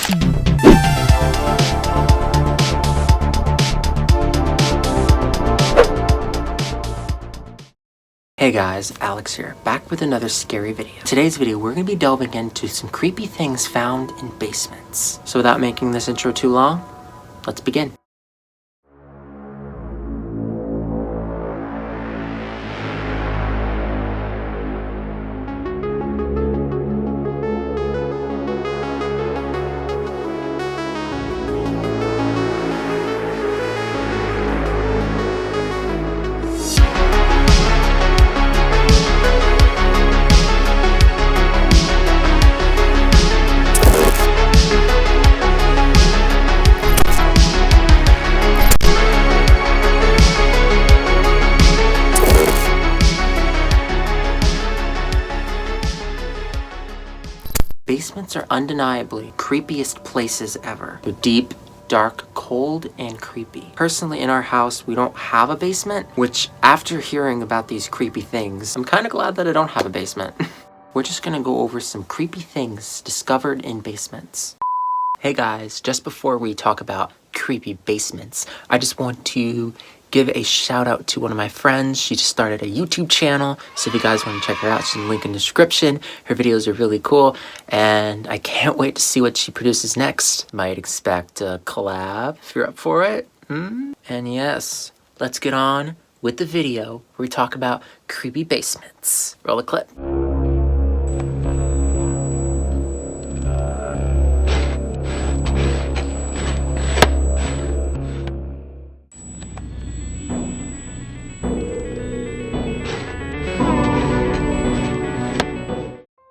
Hey guys, Alex here, back with another scary video. Today's video, we're going to be delving into some creepy things found in basements. So without making this intro too long, let's begin. Basements are undeniably creepiest places ever. They're deep, dark, cold, and creepy. Personally, in our house, we don't have a basement, which after hearing about these creepy things, I'm kind of glad that I don't have a basement. We're just gonna go over some creepy things discovered in basements. Hey guys, just before we talk about creepy basements, I just want to give a shout out to one of my friends. She just started a YouTube channel, so if you guys want to check her out, she's in the link in the description. Her videos are really cool, and I can't wait to see what she produces next. Might expect a collab if you're up for it. And yes, let's get on with the video where we talk about creepy basements. Roll a clip.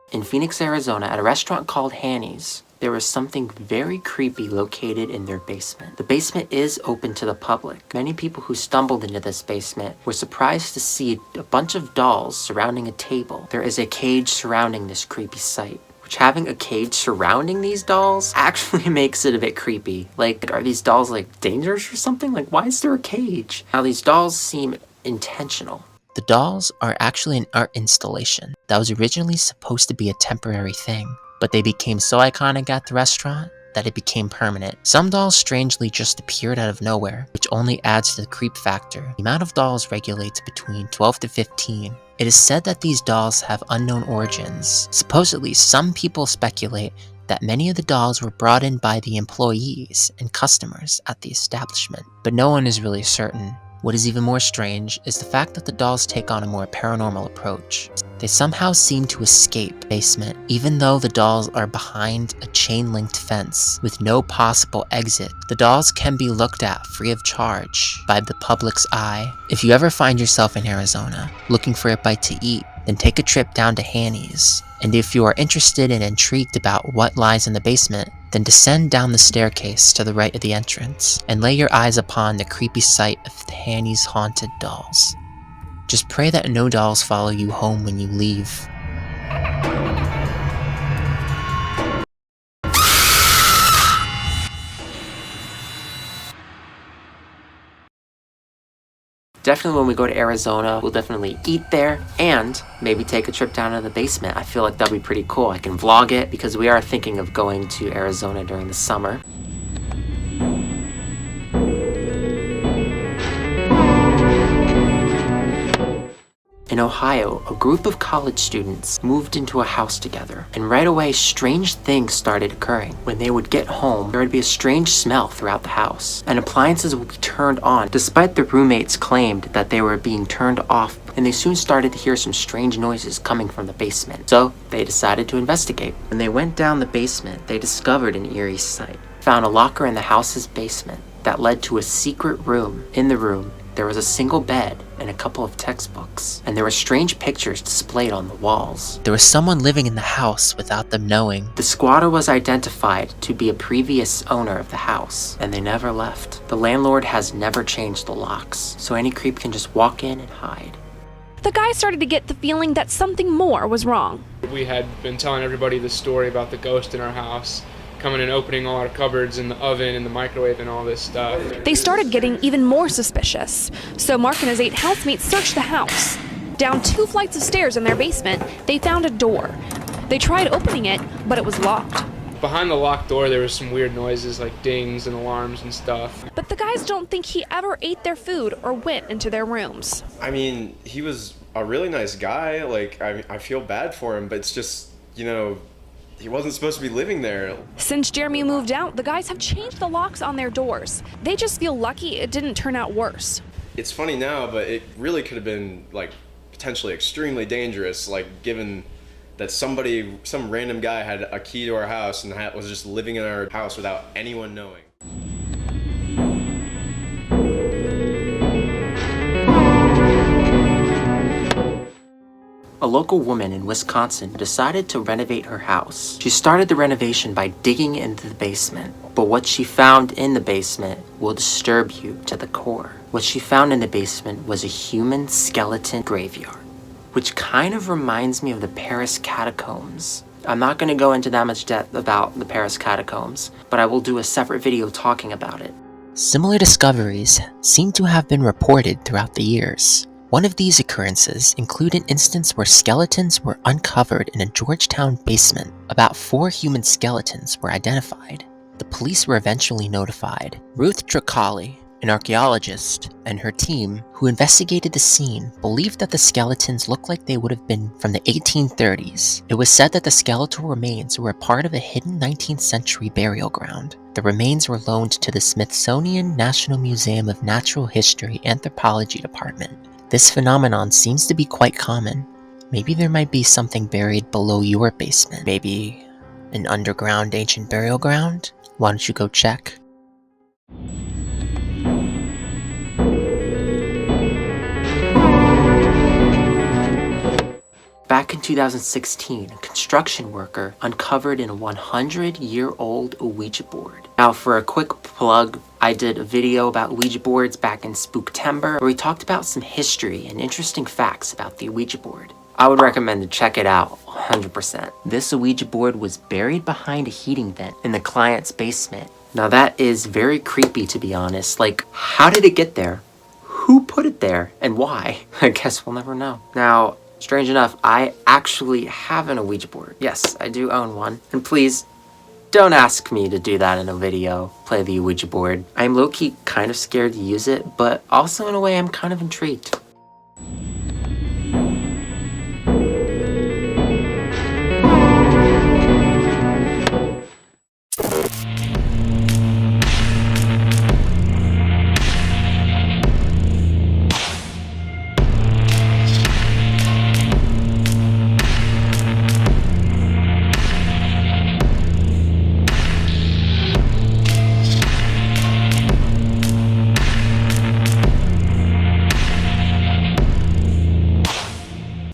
In Phoenix, Arizona, at a restaurant called Hanny's, there was something very creepy located in their basement. The basement is open to the public. Many people who stumbled into this basement were surprised to see a bunch of dolls surrounding a table. There is a cage surrounding this creepy site, which having a cage surrounding these dolls actually makes it a bit creepy. Like, are these dolls like dangerous or something? Like, why is there a cage? Now, these dolls seem intentional. The dolls are actually an art installation that was originally supposed to be a temporary thing, but they became so iconic at the restaurant that it became permanent. Some dolls strangely just appeared out of nowhere, which only adds to the creep factor. The amount of dolls regulates between 12 to 15. It is said that these dolls have unknown origins. Supposedly, some people speculate that many of the dolls were brought in by the employees and customers at the establishment, but no one is really certain. What is even more strange is the fact that the dolls take on a more paranormal approach. They somehow seem to escape the basement, even though the dolls are behind a chain-linked fence with no possible exit. The dolls can be looked at free of charge by the public's eye. If you ever find yourself in Arizona looking for a bite to eat, then take a trip down to Hanny's. And if you are interested and intrigued about what lies in the basement, then descend down the staircase to the right of the entrance and lay your eyes upon the creepy sight of the Hanny's haunted dolls. Just pray that no dolls follow you home when you leave. Definitely when we go to Arizona, we'll definitely eat there and maybe take a trip down to the basement. I feel like that'll be pretty cool. I can vlog it because we are thinking of going to Arizona during the summer. In Ohio, a group of college students moved into a house together, and right away strange things started occurring. When they would get home, there would be a strange smell throughout the house, and appliances would be turned on despite the roommates claimed that they were being turned off, and they soon started to hear some strange noises coming from the basement. So they decided to investigate. When they went down the basement, they discovered an eerie sight. Found a locker in the house's basement that led to a secret room. In the room, there was a single bed and a couple of textbooks, and there were strange pictures displayed on the walls. There was someone living in the house without them knowing. The squatter was identified to be a previous owner of the house, and they never left. The landlord has never changed the locks, so any creep can just walk in and hide. The guy started to get the feeling that something more was wrong. We had been telling everybody the story about the ghost in our house, coming and opening all our cupboards and the oven and the microwave and all this stuff. They started getting even more suspicious, so Mark and his 8 housemates searched the house. Down 2 flights of stairs in their basement, they found a door. They tried opening it, but it was locked. Behind the locked door, there was some weird noises like dings and alarms and stuff. But the guys don't think he ever ate their food or went into their rooms. I mean, he was a really nice guy. Like, I feel bad for him, but it's just, you know, he wasn't supposed to be living there. Since Jeremy moved out, the guys have changed the locks on their doors. They just feel lucky it didn't turn out worse. It's funny now, but it really could have been, like, potentially extremely dangerous, like, given that some random guy had a key to our house and was just living in our house without anyone knowing. A local woman in Wisconsin decided to renovate her house. She started the renovation by digging into the basement, but what she found in the basement will disturb you to the core. What she found in the basement was a human skeleton graveyard, which kind of reminds me of the Paris catacombs. I'm not going to go into that much depth about the Paris catacombs, but I will do a separate video talking about it. Similar discoveries seem to have been reported throughout the years. One of these occurrences included an instance where skeletons were uncovered in a Georgetown basement. About 4 human skeletons were identified. The police were eventually notified. Ruth Tricali, an archaeologist, and her team, who investigated the scene, believed that the skeletons looked like they would have been from the 1830s. It was said that the skeletal remains were a part of a hidden 19th century burial ground. The remains were loaned to the Smithsonian National Museum of Natural History Anthropology Department. This phenomenon seems to be quite common. Maybe there might be something buried below your basement. Maybe an underground ancient burial ground? Why don't you go check? Back in 2016, a construction worker uncovered a 100-year-old Ouija board. Now, for a quick plug, I did a video about Ouija boards back in Spooktember, where we talked about some history and interesting facts about the Ouija board. I would recommend to check it out 100%. This Ouija board was buried behind a heating vent in the client's basement. Now, that is very creepy, to be honest. Like, how did it get there? Who put it there and why? I guess we'll never know. Now, strange enough, I actually have an Ouija board. Yes, I do own one. And please, don't ask me to do that in a video, play the Ouija board. I'm low-key kind of scared to use it, but also in a way I'm kind of intrigued.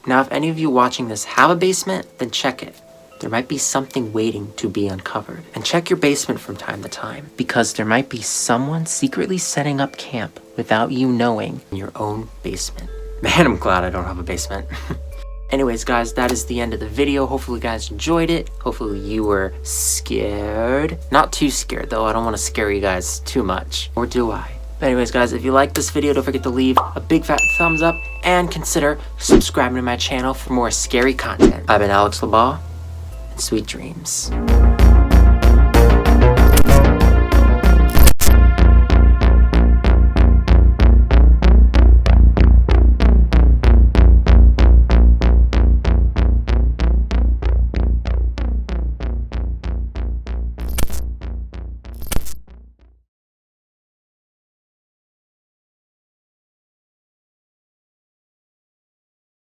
Now, if any of you watching this have a basement, then check it. There might be something waiting to be uncovered. And check your basement from time to time, because there might be someone secretly setting up camp without you knowing in your own basement. Man, I'm glad I don't have a basement. Anyways, guys, that is the end of the video. Hopefully you guys enjoyed it. Hopefully you were scared. Not too scared, though. I don't want to scare you guys too much. Or do I? But anyways, guys, if you like this video, don't forget to leave a big fat thumbs up and consider subscribing to my channel for more scary content. I've been Alex LeBaugh, and sweet dreams.